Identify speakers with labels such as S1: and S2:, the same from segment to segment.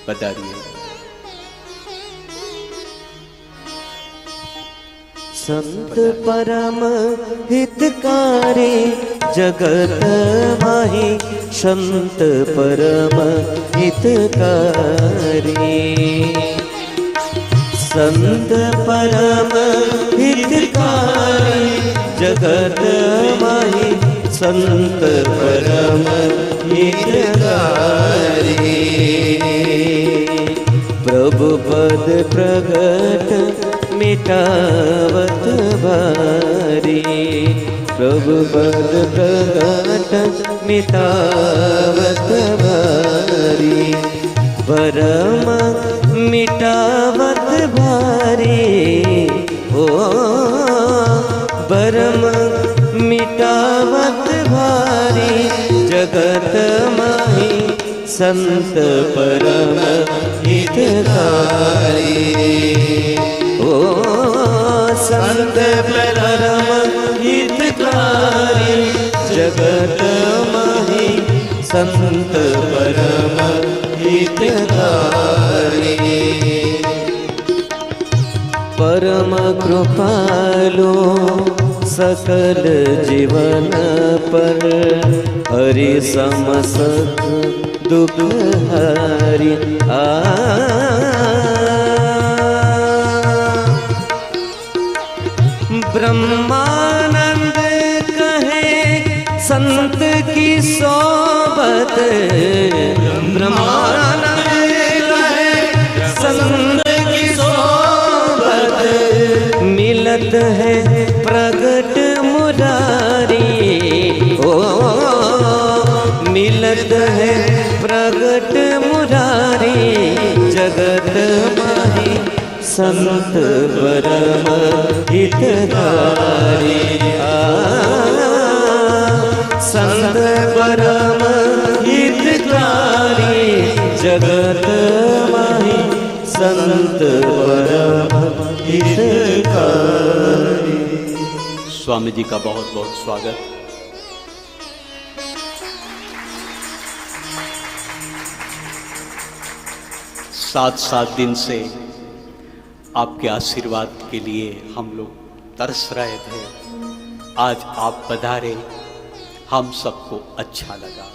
S1: પધારીએ.
S2: संत परम हितकारी जगत माही, संत परम हितकारी, संत परम हितकारी जगत माही, संत परम हितकारी. प्रभु पद प्रगट मिटावत भारी, प्रभु पद प्रगट मिटावत भारी, भरम मिटावत भारी, ओ भरम मिटावत भारी, जगत माही संत परम हितकारी. ओ संत परम हितकारी जगत माही, संत परम हितकारी. परम कृपालु सकल जीवन पर, हरि समसत दुख हरि. ब्रह्मानंद कहे संत की सोबत, ब्रह्मानंद कहे संत की सोबत, मिलत है प्रगट मुरारी. ओ मिलत है प्रगट मुरारी, जगत माही संत परम हितकारी. संत परम हितकारी जगत माही, संत परम हितकारी.
S1: स्वामी जी का बहुत बहुत स्वागत. सात दिन से आपके आशीर्वाद के लिए हम लोग तरस रहे थे. आज आप पधारे, हम सबको अच्छा लगा.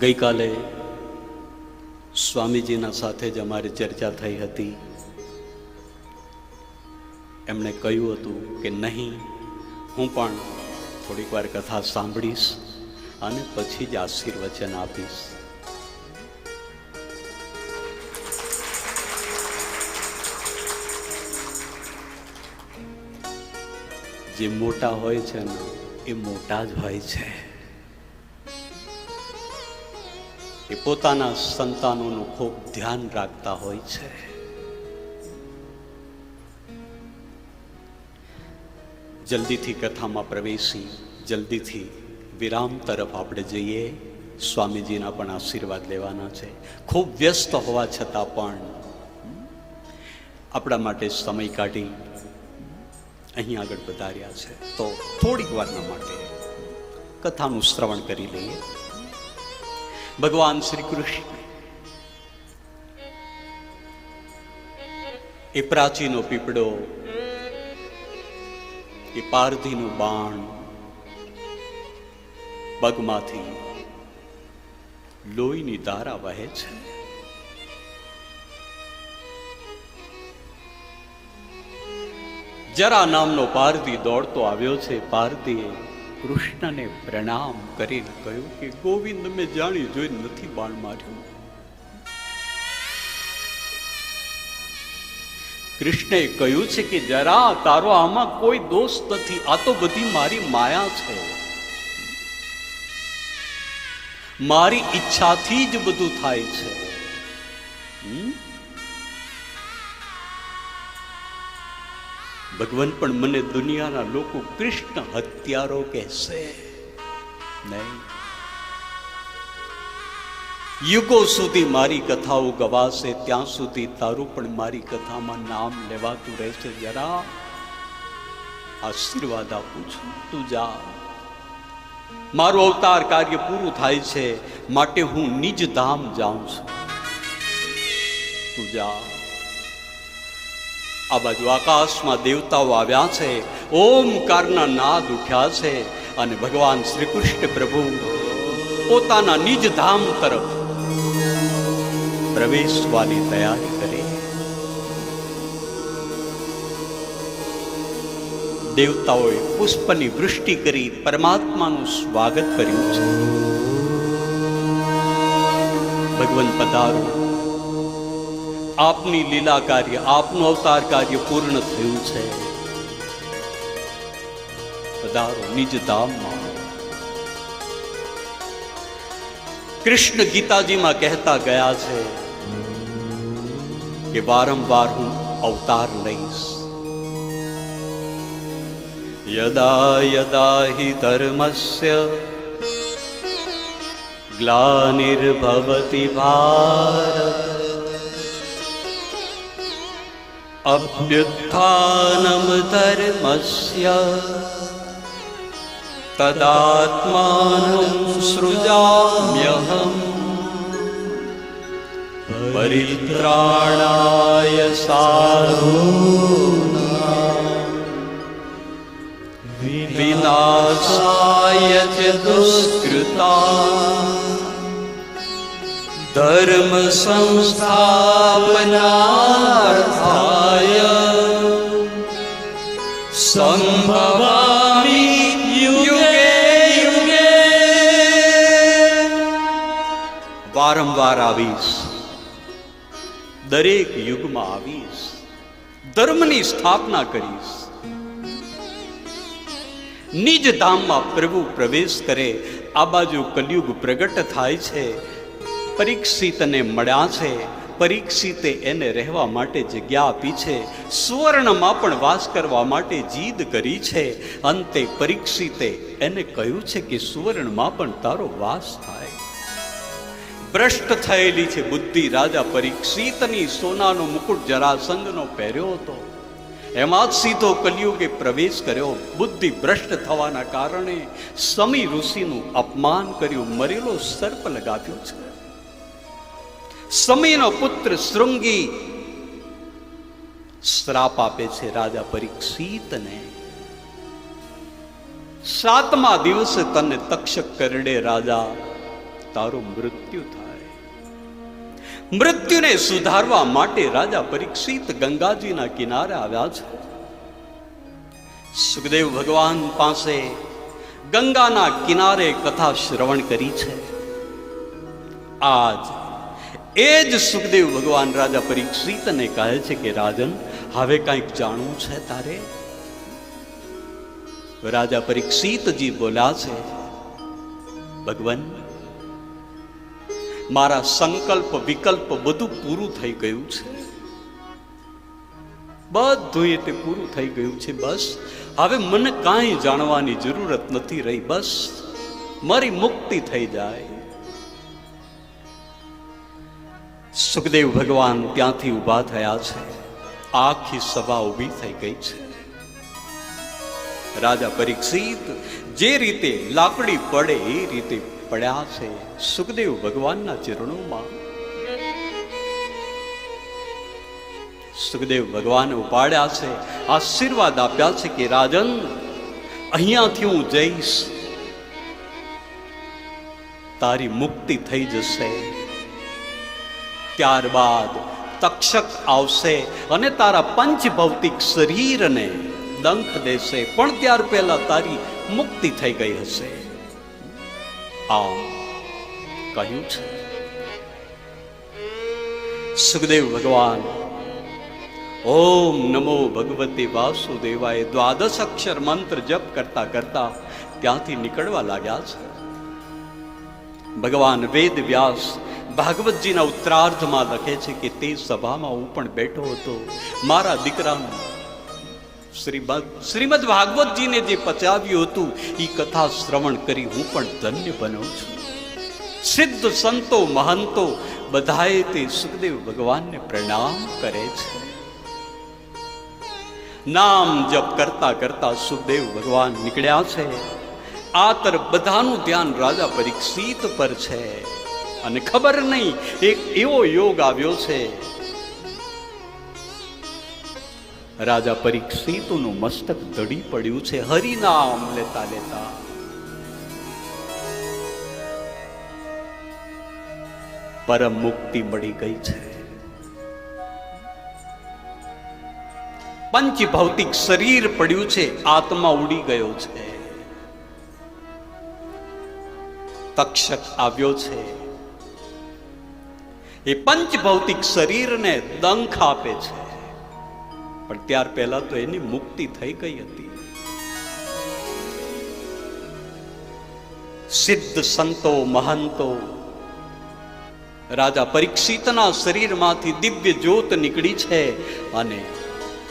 S1: ગઈ કાલે સ્વામીજીના સાથે જ અમારી ચર્ચા થઈ હતી. એમણે કહ્યું હતું કે નહીં, હું પણ થોડીક વાર કથા સાંભળીશ અને પછી જ આશીર્વચન આપીશ. જે મોટા હોય છે ને એ મોટા જ હોય છે. એ પોતાના સંતાનોનું ખૂબ ધ્યાન રાખતા હોય છે. જલ્દીથી કથામાં પ્રવેશી જલ્દીથી વિરામ તરફ આપણે જઈએ. સ્વામીજીના પણ આશીર્વાદ લેવાના છે. ખૂબ વ્યસ્ત હોવા છતાં પણ આપણા માટે સમય કાઢી અહીં આગળ પધાર્યા છે. તો થોડીક વારના માટે કથાનું શ્રવણ કરી લઈએ. ભગવાન શ્રી કૃષ્ણ એ પ્રાચીનો પીપળો, એ પારધીનું બાણ પગમાંથી લોહીની ધારા વહે છે. જરા નામનો પારધી દોડતો આવ્યો છે. પારધીએ કૃષ્ણને પ્રણામ કરીને કહ્યું કે ગોવિંદ, મેં જાણી જોઈ નથી બાણ માર્યું. કૃષ્ણે કહ્યું છે કે જરા, તારો આમાં કોઈ દોષ નથી, આ તો બધી મારી માયા છે. મારી ઈચ્છાથી જ બધું થાય છે. ભગવાન પણ મને દુનિયાના લોકો કૃષ્ણ હત્યારો કહેશે નહીં. યુગો સુધી મારી કથાઓ ગવાશે, ત્યાં સુધી તારું પણ મારી કથામાં નામ લેવાતું રહેશે. જરા આશીર્વાદ આપું છું, તું જા. મારું અવતાર કાર્ય પૂરું થાય છે, માટે હું નિજ ધામ જાઉં છું. તું જા. આ બાજુ આકાશમાં દેવતાઓ આવ્યા છે, ઓમકારના નાદ ઉઠ્યા છે, અને ભગવાન શ્રી કૃષ્ણ પ્રભુ પોતાના નિજ ધામ તરફ પ્રવેશવાની તૈયારી કરે. દેવતાઓએ પુષ્પની વૃષ્ટિ કરી પરમાત્માનું સ્વાગત કર્યું છે. ભગવાન પધારો, આપની લીલા કાર્ય, આપનું અવતાર કાર્ય પૂર્ણ થયું છે. પધારો નિજ ધામમાં. કૃષ્ણ ગીતાજીમાં કહેતા ગયા છે કે વારંવાર હું અવતાર લઈશ. યદા યદા હિ ધર્મસ્ય ગ્લાનિર્ભવતિ ભારત અભ્યુત્થાનમ ધર્મસ્ય તદાત્માनं સૃજામ્યહં પરિત્રાણાય સાધૂનાં વિનાશાય ચ દુષ્કૃતાં ધર્મ સંસ્થાપનાર્થાય સંભવામિ યુગે યુગે. વારંવાર આવીશ, દરેક યુગમાં આવીશ, ધર્મની સ્થાપના કરીશ. નિજ ધામમાં પ્રભુ પ્રવેશ કરે. આ બાજુ કલયુગ પ્રગટ થાય છે. પરીક્ષિતને મળ્યા છે, પરીક્ષિતે એને રહેવા માટે જગ્યા આપી છે. સુવર્ણમાં પણ વાસ કરવા માટે જીદ કરી છે. અંતે પરીક્ષિતે એને કહ્યું છે કે સુવર્ણમાં પણ તારો વાસ થાય. ભ્રષ્ટ થયેલી છે બુદ્ધિ રાજા પરીક્ષિતની. સોનાનો મુકુટ જરાસંઘનો પહેર્યો હતો, એમાં જ સીધો કલયુગે પ્રવેશ કર્યો. બુદ્ધિ ભ્રષ્ટ થવાના કારણે સમી ઋષિનું અપમાન કર્યું, મરેલો સર્પ લગાવ્યો છે. સમીનો પુત્ર શૃંગી શ્રાપ આપે છે રાજા પરીક્ષિતને. 7મા દિવસે તને તક્ષક કરડે રાજા, તારું મૃત્યુ થાય. મૃત્યુને સુધારવા માટે રાજા પરીક્ષિત ગંગાજીના કિનારે આવ્યા છે. સુખદેવ ભગવાન પાસે ગંગાના કિનારે કથા શ્રવણ કરી છે. આજ એ જ સુખદેવ ભગવાન રાજા પરીક્ષિતને કહે છે કે રાજન, હવે કંઈક જાણવું છે તારે? રાજા પરીક્ષિતજી બોલ્યા છે, ભગવાન, મારા સંકલ્પ વિકલ્પ બધું પૂરું થઈ ગયું છે. બધું તે પૂરું થઈ ગયું છે. બસ હવે મને કાંઈ જાણવાની જરૂરત નથી રહી. બસ મારી મુક્તિ થઈ જાય. સુખદેવ ભગવાન ત્યાંથી ઊભા થયા છે. આખી સભા ઊભી થઈ ગઈ છે. રાજા પરીક્ષિત જે રીતે લાકડી પડે એ રીતે પડ્યા છે સુખદેવ ભગવાનના ચરણોમાં. સુખદેવ ભગવાન ઉપાડ્યા છે, આશીર્વાદ આપ્યા છે કે રાજન, અહીંયાથી હું જઈશ, તારી મુક્તિ થઈ જશે. ત્યારબાદ તક્ષક આવશે અને તારા પંચભૌતિક શરીરને દંખ દેશે, પણ ત્યાર પહેલા તારી મુક્તિ થઈ ગઈ હશે. આમ કહ્યું છે. સુખદેવ ભગવાન ઓમ નમો ભગવતે વાસુદેવાય 12 અક્ષર મંત્ર જપ કરતા કરતા ત્યાંથી નીકળવા લાગ્યા છે. ભગવાન વેદ વ્યાસ ભાગવતજીના ઉત્તરાર્ધમાં લખે છે કે તે સભામાં હું પણ બેઠો હતો. મારા દીકરાનું શ્રીમદ ભાગવતજીને જે પચાવ્યું હતું એ કથા શ્રવણ કરી હું પણ ધન્ય બન્યો છું. સિદ્ધ સંતો મહંતો બધાએ તે સુખદેવ ભગવાનને પ્રણામ કરે છે. નામ જપ કરતા કરતા સુખદેવ ભગવાન નીકળ્યા છે. આ તરફ બધાનું ધ્યાન રાજા પરીક્ષિત પર છે અને ખબર નહીં એક એવો યોગ આવ્યો છે. રાજા પરીક્ષિતનું મસ્તક દડી પડ્યું છે. હરિનામ લેતા લેતા પરમ મુક્તિ મળી ગઈ છે. પંચ ભૌતિક શરીર પડ્યું છે, આત્મા ઉડી ગયો છે. તક્ષક આવ્યો છે, એ પંચ ભૌતિક શરીરને દંખ આપે છે, પણ ત્યાર પહેલા તો એની મુક્તિ થઈ ગઈ હતી. સિદ્ધ સંતો મહંતો રાજા પરીક્ષિતના શરીરમાંથી દિવ્ય જ્યોત નીકળી છે અને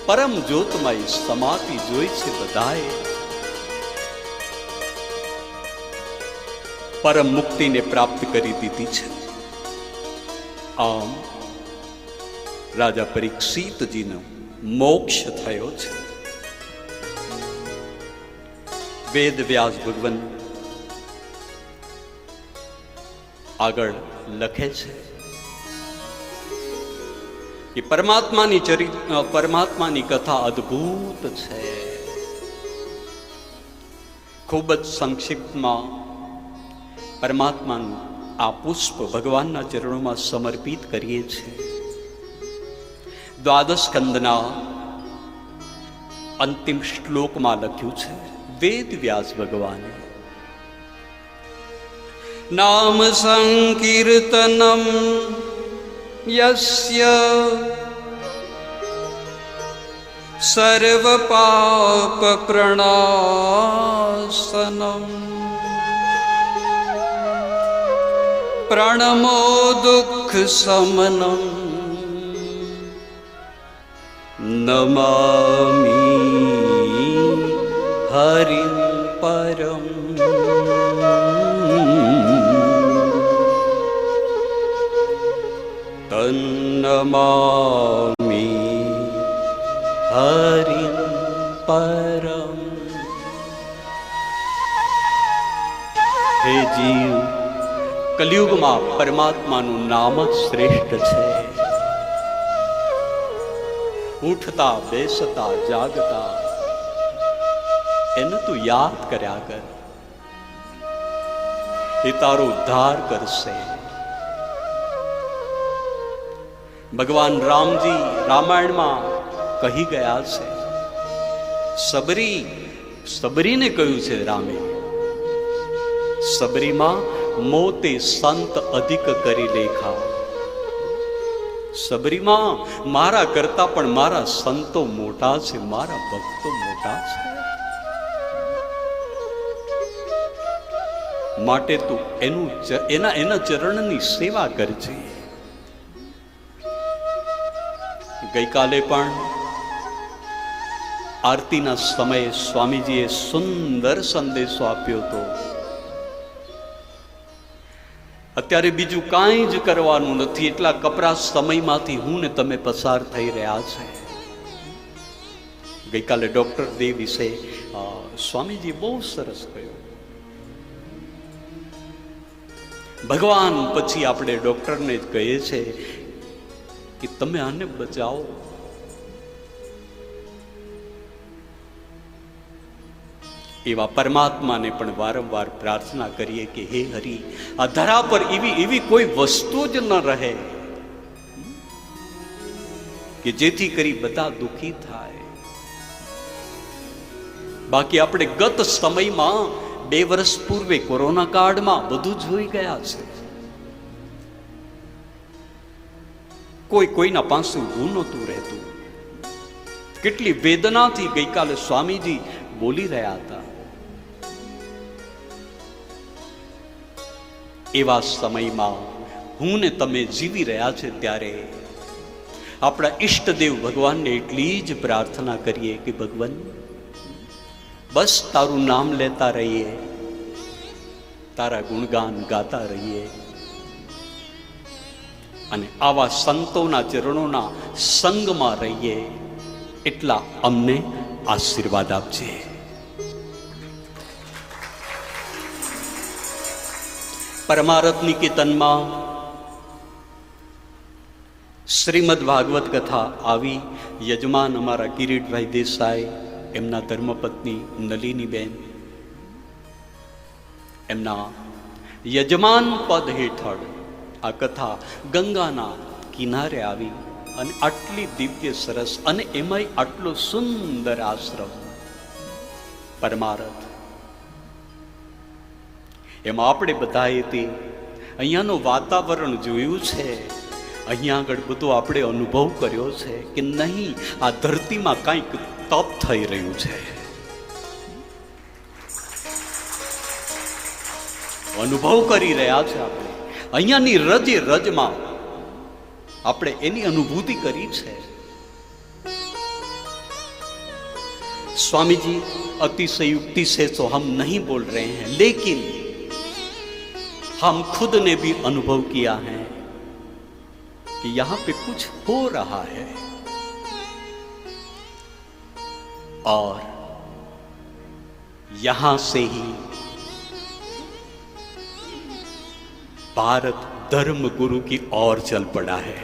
S1: પરમ જ્યોતમાં સમાધિ જોઈ છે. બધાએ પરમ મુક્તિને પ્રાપ્ત કરી દીધી છે. આમ રાજા પરીક્ષિતજીનો મોક્ષ થયો છે. વેદ વ્યાસ ભગવાન આગળ લખે છે કે પરમાત્માની કથા અદ્ભુત છે. ખૂબ જ સંક્ષિપ્તમાં પરમાત્માનું આ પુષ્પ ભગવાનના ચરણોમાં સમર્પિત કરીએ છીએ. દ્વાદશ સ્કંદના અંતિમ શ્લોકમાં લખ્યું છે વેદ વ્યાસ ભગવાને, નામ સંકીર્તનમ યસ્ય સર્વ પાપ પ્રણાશનમ પ્રણમો દુઃખ સમનમ
S2: નમામિ હરિં પરમ. તન્નમામિ હરિં પરમ.
S1: હે જીવ, કલયુગમાં પરમાત્માનું નામ જ શ્રેષ્ઠ છે. ઉઠતા બેસતા જાગતા એને તું યાદ કર્યા કર. એ તારો ઉદ્ધાર કરશે. ભગવાન રામજી રામાયણમાં કહી ગયા છે, સબરીને કહ્યું છે રામે, સબરીમાં મોતે સંત અધિક કરી લેખા. સબરીમાં મારા કરતા પણ મારા સંતો મોટા છે, મારા ભક્તો મોટા છે. માટે તું એના ચરણની સેવા કરજે. ગઈકાલે પણ આરતીના સમયે સ્વામીજીએ સુંદર સંદેશો આપ્યો હતો. અત્યારે બીજું કાંઈ જ કરવાનું નથી, એટલા કપરા સમયમાંથી હું ને તમે પસાર થઈ રહ્યા છે. ગઈકાલે ડોક્ટર દેવ વિશે સ્વામીજી બહુ સરસ કહ્યું. ભગવાન પછી આપણે ડોક્ટરને જ કહીએ છે કે તમે આને બચાવો. એવા પરમાત્માને પણ વારંવાર પ્રાર્થના કરીએ કે હે હરિ, આ ધરા પર એવી કોઈ વસ્તુ જ ન રહે કે જેથી કરી બધા દુખી થાય. બાકી આપણે ગત સમયમાં 2 વર્ષ પૂર્વે કોરોના કાળમાં બધું જોઈ ગયા છે. કોઈના પાસે ઊભું નહોતું રહેતું. કેટલી વેદનાથી ગઈકાલે સ્વામીજી બોલી રહ્યા હતા. એવા સમયમાં હું ને તમે જીવી રહ્યા છે ત્યારે આપણા ઈષ્ટદેવ ભગવાનને એટલી જ પ્રાર્થના કરીએ કે ભગવાન બસ તારું નામ લેતા રહીએ, તારા ગુણગાન ગાતા રહીએ અને આવા સંતોના ચરણોના સંગમાં રહીએ, એટલા અમને આશીર્વાદ આપજે. પરમાર્થ નિકેતનમાં શ્રીમદ ભાગવત કથા આવી. યજમાન અમારા કિરીટભાઈ દેસાઈ, એમના ધર્મપત્ની નલિનીબેન, એમના યજમાન પદ હેઠળ આ કથા ગંગાના કિનારે આવી અને આટલી દિવ્ય સરસ અને એમાંય આટલો સુંદર આશ્રમ પરમાર્થ. એમાં આપણે બધાએ તે અહીંયાનું વાતાવરણ જોયું છે, અહીંયા આગળ બધો આપણે અનુભવ કર્યો છે કે નહીં આ ધરતીમાં કંઈક તપ થઈ રહ્યું છે. અનુભવ કરી રહ્યા છે આપણે અહીંયાની રજે રજમાં આપણે એની અનુભૂતિ કરી છે. स्वामी जी अतिशयोक्ति से तो हम नहीं बोल रहे हैं, लेकिन हम खुद ने भी अनुभव किया है कि यहां पे कुछ हो रहा है और यहां से ही भारत धर्म गुरु की ओर चल पड़ा है.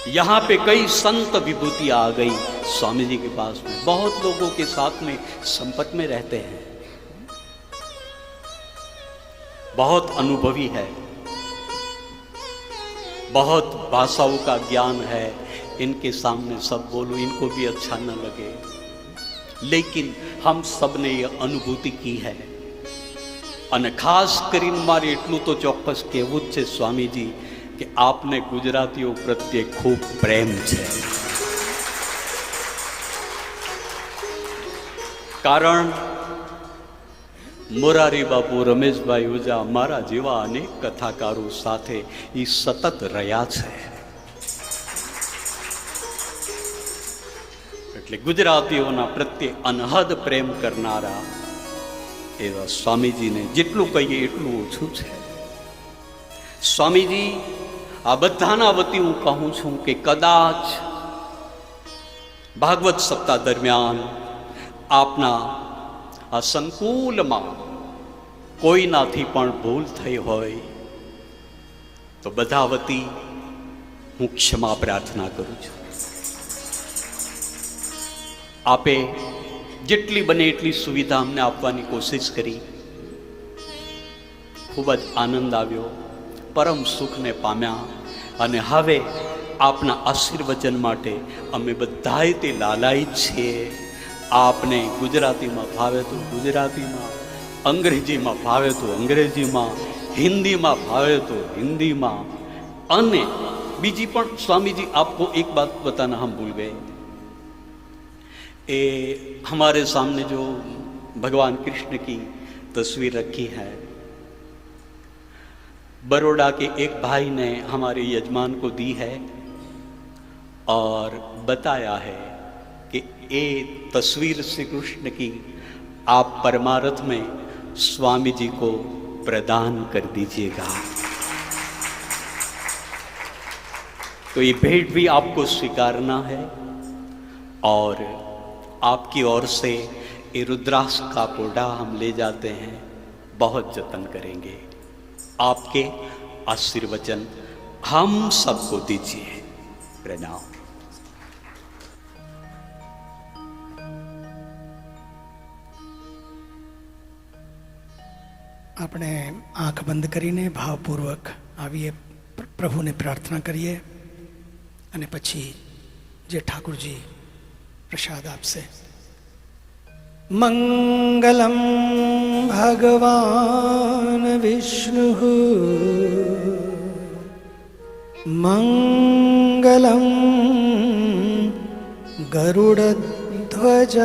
S1: यहाँ पे कई संत विभूति आ गई स्वामी जी के पास में, बहुत लोगों के साथ में संपर्क में रहते हैं, बहुत अनुभवी है, बहुत भाषाओं का ज्ञान है. इनके सामने सब बोलो इनको भी अच्छा न लगे, लेकिन हम सब ने ये अनुभूति की है. અને ખાસ કરીને મારે એટલું તો ચોક્કસ કહેવું જ છે સ્વામીજી કે આપને ગુજરાતીઓ પ્રત્યે ખૂબ પ્રેમ છે. કારણ મોરારી બાપુ, રમેશભાઈ ઓઝા, મારા જેવા અનેક કથાકારો સાથે એ સતત રહ્યા છે. એટલે ગુજરાતીઓના પ્રત્યે અનહદ પ્રેમ કરનારા એવા સ્વામીજીને જેટલું કહીએ એટલું ઓછું છે. સ્વામીજી આ બધાના વતી હું કહું છું કે કદાચ ભાગવત સપ્તાહ દરમિયાન આપના આ સંકુલમાં કોઈનાથી પણ ભૂલ થઈ હોય તો બધા વતી હું ક્ષમા પ્રાર્થના કરું છું. આપે જેટલી બને એટલી સુવિધા અમને આપવાની કોશિશ કરી. ખૂબ જ આનંદ આવ્યો, પરમ સુખને પામ્યા અને હવે આપના આશીર્વચન માટે અમે બધાએ તે લાલાયિત છીએ. આપને ગુજરાતીમાં ભાવે તો ગુજરાતીમાં, અંગ્રેજીમાં ભાવે તો અંગ્રેજીમાં, હિન્દીમાં ભાવે તો हिंदीમાં. અને બીજી પણ स्वामी जी आपको एक बात बताना हम भूल गए, हमारे सामने जो भगवान कृष्ण की तस्वीर रखी है, बड़ौदा के एक भाई ने हमारे यजमान को दी है और बताया है कि ये तस्वीर श्री कृष्ण की आप परमार्थ में स्वामी जी को प्रदान कर दीजिएगा. तो ये भेंट भी आपको स्वीकारना है और आपकी ओर से ये रुद्राक्ष का कोड़ा हम ले जाते हैं, बहुत जतन करेंगे. आपके आशीर्वचन हम सबको दीजिए. प्रणाम.
S3: આપણે આંખ બંધ કરીને ભાવપૂર્વક આવીએ, પ્રભુને પ્રાર્થના કરીએ અને પછી જે ઠાकुरજી प्रसाद आपसे. मंगलम भगवान विष्णु मंगलम गरुड़ध्वज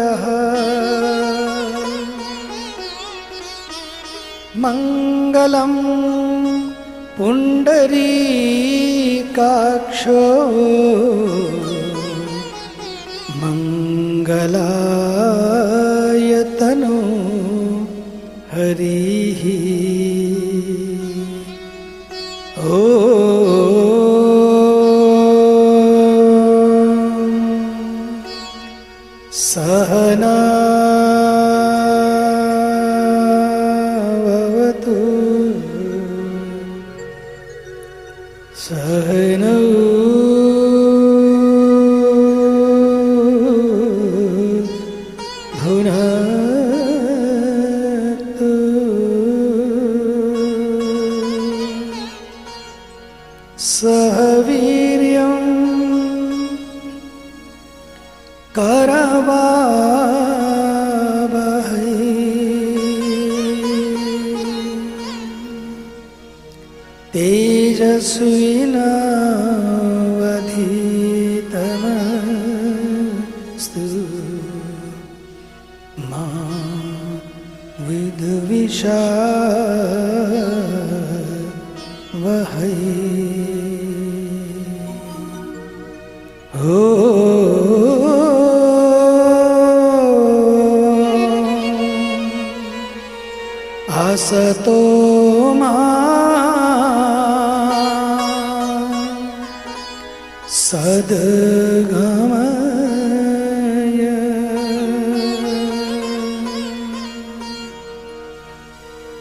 S3: મંગલમ પુંડરીકાક્ષો મંગલાયતનો હરિ ઓ સહનાવતુ સહનૌ ભુનક્તુ સહ વીર્યં કરવાવહૈ તેજસ્વીનાવધીતમસ્તુ મા વિદ્વિષાવહૈ આસતો સદગમય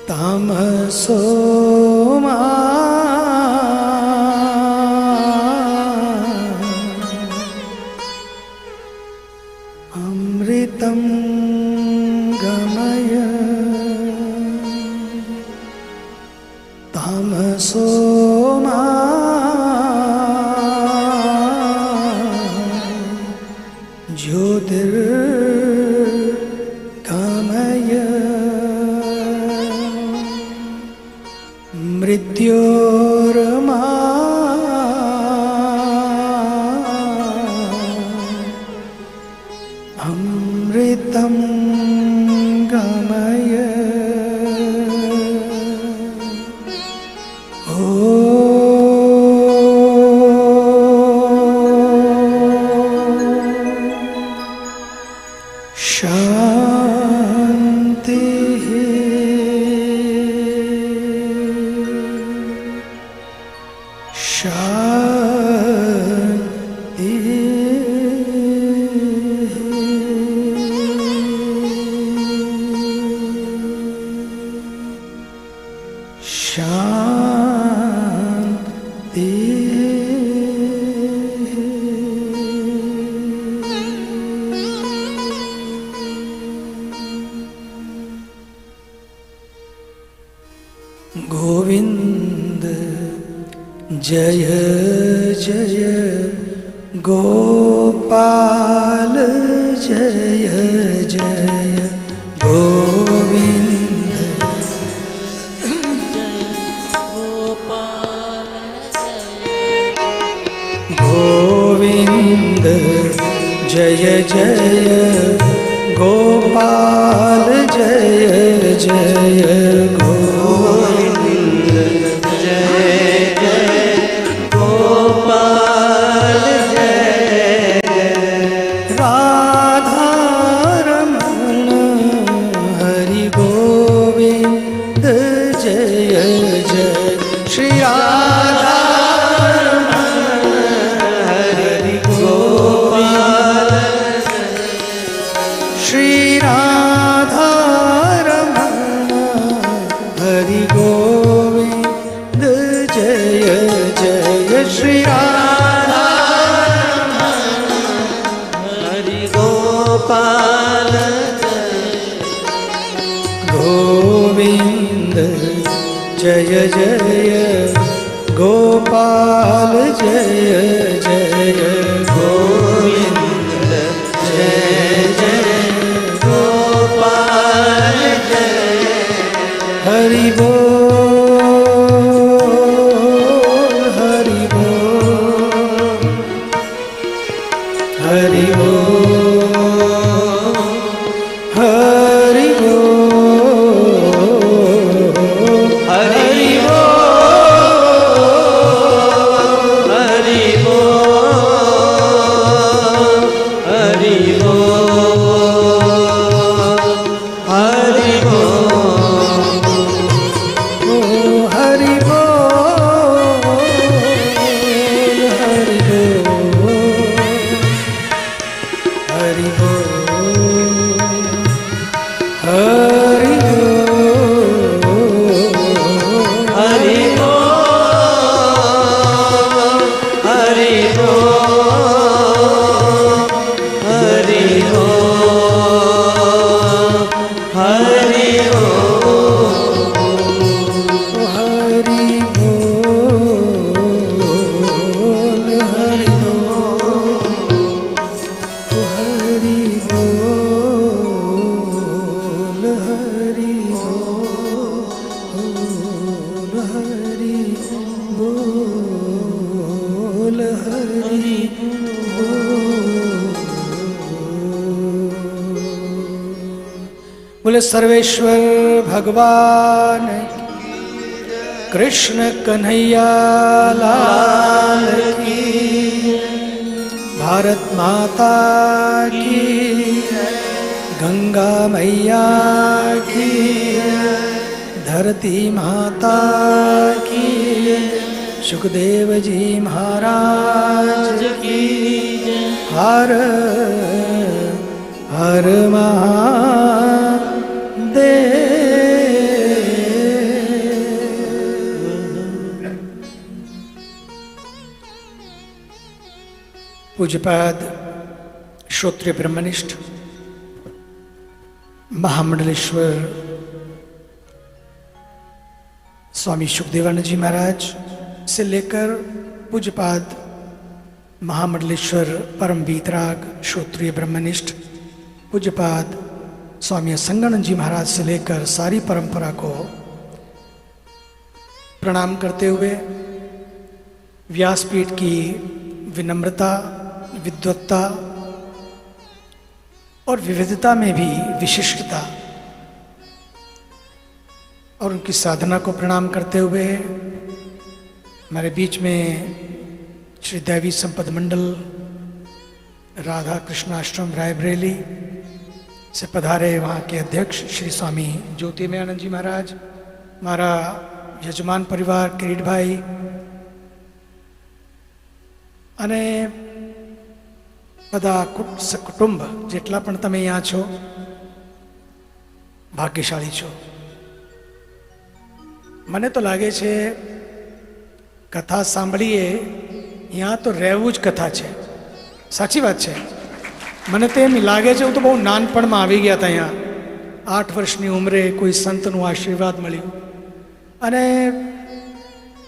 S3: તામસો અમૃતમ ગમય તામસો જ્યોતિર્ગમય અમૃતમ ગમય શાંતિ શાંતિ શાંતિ ગોવિંદ જય જય ગોપાલ જય જય ગોવિંદ ગોવિંદ જય જય ગોપાલ જય જય ગોવિંદ જય જય ગોપાલ જય રાધારમણ હરિ ગોવિંદ જય જય શ્રી ગોવિંદ જય જય ગોપાલ જય જય ગોવિંદ જય જય ગોપાલ જય હરિ બોલ હરિ બોલ હરિ બોલ હરિ બોલ बोले सर्वेश्वर भगवान कृष्ण कन्हैया लाल की, भारत माता की, गंगा मैया की, धरती माता की, सुखदेव जी महाराज की, हर हर महादेव। पूज्यपाद श्रोत्रिय ब्रह्मनिष्ठ महामंडलेश्वर स्वामी सुखदेवानंद जी महाराज से लेकर पूज्यपाद महामंडलेश्वर परम वीतराग श्रोत्रिय ब्रह्मनिष्ठ पूज्यपाद स्वामी संगानंद जी महाराज से लेकर सारी परंपरा को प्रणाम करते हुए व्यासपीठ की विनम्रता, विद्वत्ता और विविधता में भी विशिष्टता और उनकी साधना को प्रणाम करते हुए हमारे बीच में श्री दैवी संपद मंडल राधा कृष्ण आश्रम रायबरेली से पधारे वहाँ के अध्यक्ष श्री स्वामी ज्योतिमयानंद जी महाराज, हमारा यजमान परिवार किरीट भाई અને બધા કુટુંબ જેટલા પણ તમે અહીંયા છો ભાગ્યશાળી છો. મને તો લાગે છે કથા સાંભળીએ यहाँ तो રહેવું જ કથા છે. સાચી વાત છે. મને તો એમ લાગે છે હું તો બહુ નાનપણમાં આવી ગયા હતા અહીંયા. 8 વર્ષની ઉંમરે કોઈ સંતનું આશીર્વાદ મળ્યું અને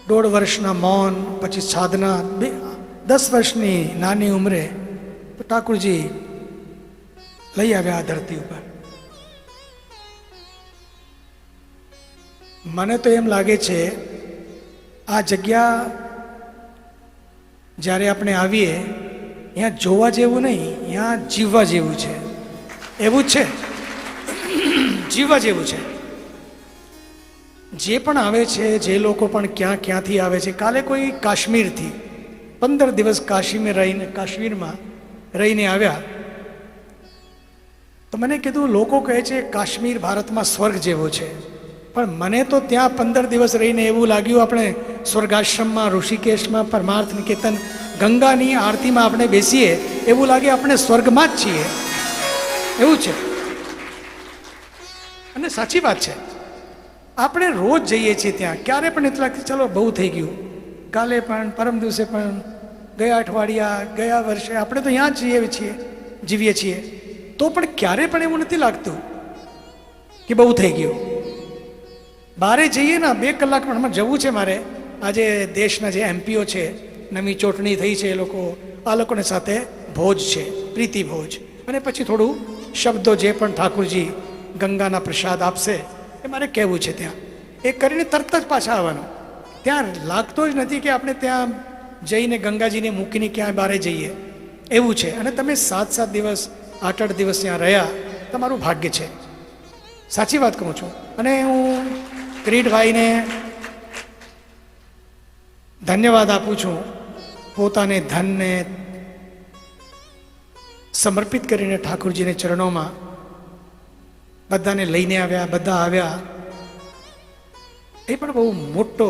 S3: 1.5 વર્ષના મૌન, પછી સાધના, 10 વર્ષની નાની ઉંમરે ઠાકુરજી લઈ આવ્યા આ ધરતી ઉપર. મને તો એમ લાગે છે આ જગ્યા જ્યારે આપણે આવીએ અહીંયા જોવા જેવું નહીં, અહીંયા જીવવા જેવું છે. એવું જ છે, જીવવા જેવું છે. જે પણ આવે છે, જે લોકો પણ ક્યાંથી આવે છે. કાલે કોઈ કાશ્મીરથી 15 દિવસ કાશ્મીરમાં રહીને આવ્યા તો મને કીધું, લોકો કહે છે કાશ્મીર ભારતમાં સ્વર્ગ જેવો છે, પણ મને તો ત્યાં 15 દિવસ રહીને એવું લાગ્યું આપણે સ્વર્ગાશ્રમમાં, ઋષિકેશમાં, પરમાર્થ નિકેતન, ગંગાની આરતીમાં આપણે બેસીએ એવું લાગે આપણે સ્વર્ગમાં જ છીએ. એવું છે અને સાચી વાત છે. આપણે રોજ જઈએ છીએ ત્યાં. ક્યારે પણ એટલા ચલો બહુ થઈ ગયું, કાલે પણ, પરમ દિવસે પણ, ગયા અઠવાડિયા, ગયા વર્ષે આપણે તો ત્યાં જ જીવીએ છીએ તો પણ ક્યારે પણ એવું નથી લાગતું કે બહુ થઈ ગયું. બહારે જઈએ ને 2 કલાક પણ જવું છે મારે. આજે દેશના જે એમપીઓ છે, નવી ચૂંટણી થઈ છે, એ લોકોને સાથે ભોજ છે, પ્રીતિ ભોજ, અને પછી થોડું શબ્દો જે પણ ઠાકુરજી ગંગાના પ્રસાદ આપશે એ મારે કહેવું છે ત્યાં. એ કરીને તરત જ પાછા આવવાનું. ત્યાં લાગતો જ નથી કે આપણે ત્યાં જઈને ગંગાજીને મૂકીને ક્યાંય બહાર જઈએ એવું છે. અને તમે 7 દિવસ 8 દિવસ ત્યાં રહ્યા, તમારું ભાગ્ય છે. સાચી વાત કહું છું. અને હું કિરીટભાઈને ધન્યવાદ આપું છું. પોતાને ધનને સમર્પિત કરીને ઠાકુરજીને ચરણોમાં બધાને લઈને આવ્યા, બધા આવ્યા. એ પણ બહુ મોટો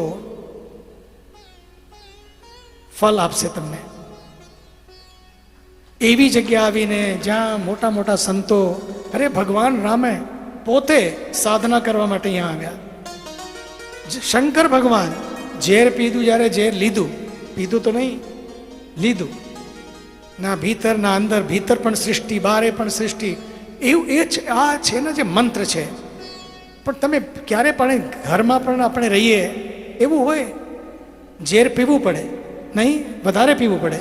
S3: ફલ આપશે તમને. એવી જગ્યા આવીને જ્યાં મોટા મોટા સંતો, અરે ભગવાન રામે પોતે સાધના કરવા માટે અહીંયા આવ્યા. શંકર ભગવાન ઝેર પીધું, જ્યારે ઝેર લીધું, પીધું તો નહીં, લીધું. ના ભીતર ના અંદર, ભીતર પણ સૃષ્ટિ, બારે પણ સૃષ્ટિ. એવું એ આ છે ને જે મંત્ર છે. પણ તમે ક્યારે પણ ઘરમાં પણ આપણે રહીએ એવું હોય, ઝેર પીવું પડે નહીં, વધારે પીવું પડે.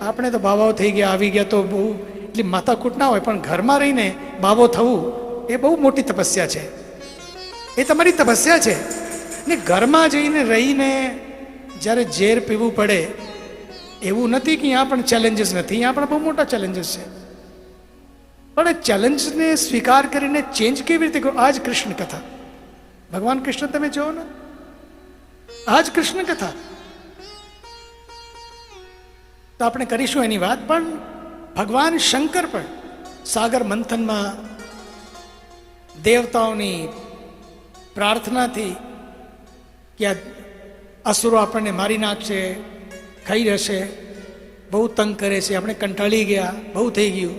S3: આપણે તો બાવાઓ થઈ ગયા, આવી ગયા તો બહુ એટલી માથાકૂટ ના હોય, પણ ઘરમાં રહીને બાવો થવું એ બહુ મોટી તપસ્યા છે. એ તમારી તપસ્યા છે. ને ઘરમાં જઈને રહીને જ્યારે ઝેર પીવું પડે એવું નથી કે અહીંયા પણ ચેલેન્જીસ નથી, અહીંયા પણ બહુ મોટા ચેલેન્જીસ છે. પણ એ ચેલેન્જને સ્વીકાર કરીને ચેન્જ કેવી રીતે કરો? આ જ કૃષ્ણ કથા. ભગવાન કૃષ્ણ તમે જોવો ને, આ જ કૃષ્ણ કથા. તો આપણે કરીશું એની વાત. પણ ભગવાન શંકર પણ સાગર મંથનમાં દેવતાઓની પ્રાર્થનાથી કે આ અસુરો આપણને મારી નાખશે, ખાઈ રહેશે, બહુ તંગ કરે છે, આપણે કંટાળી ગયા, બહુ થઈ ગયું,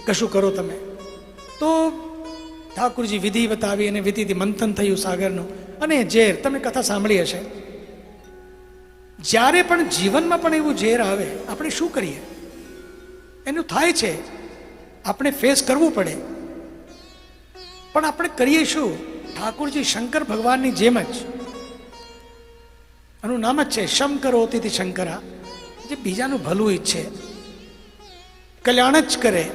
S3: કશું કરો તમે. તો ઠાકુરજી વિધિ બતાવી અને વિધિથી મંથન થયું સાગરનું. અને ઝેર તમે કથા સાંભળી હશે. જ્યારે પણ જીવનમાં પણ એવું ઝેર આવે, આપણે શું કરીએ? એનું થાય છે, આપણે ફેસ કરવું પડે. પણ આપણે કરીએ શું? ઠાકુરજી શંકર ભગવાનની જેમ જ, એનું નામ જ છે શમ કરોતિથી શંકરા, જે બીજાનું ભલું ઈચ્છે, કલ્યાણ જ કરે.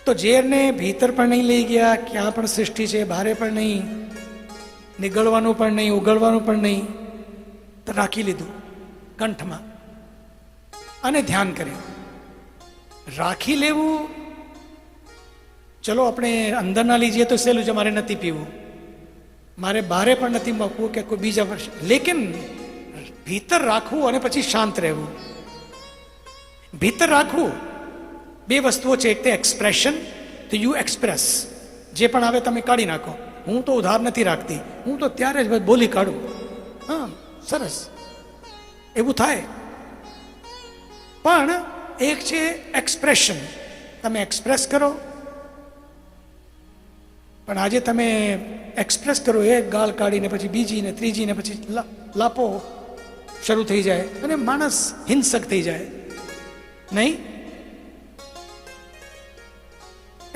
S3: તો ઝેરને ભીતર પણ નહીં લઈ ગયા, ક્યાં પણ સૃષ્ટિ છે, બહારે પણ નહીં, નીકળવાનું પણ નહીં, ઉગળવાનું પણ નહીં, તો રાખી લીધું કંઠમાં અને ધ્યાન કર્યું. રાખી લેવું, ચલો આપણે અંદર ના લીજીએ તો સહેલું છે, મારે નથી પીવું, મારે બહારે પણ નથી મૂકવું કે કોઈ બીજા વર્ષ, લેકિન ભીતર રાખવું અને પછી શાંત રહેવું. ભીતર રાખવું બે વસ્તુઓ છે. એક તે એક્સપ્રેશન, તો યુ એક્સપ્રેસ, જે પણ આવે તમે કાઢી નાખો. હું તો ઉધાર નથી રાખતી, હું તો ત્યારે જ બોલી કાઢું. હા, સરસ, એવું થાય. પણ એક છે એક્સપ્રેશન, તમે એક્સપ્રેસ કરો. પણ આજે તમે એક્સપ્રેસ કરો, એક ગાળ કાઢીને પછી બીજી ને ત્રીજી ને પછી લાપો શરૂ થઈ જાય અને માણસ હિંસક થઈ જાય. નહીં,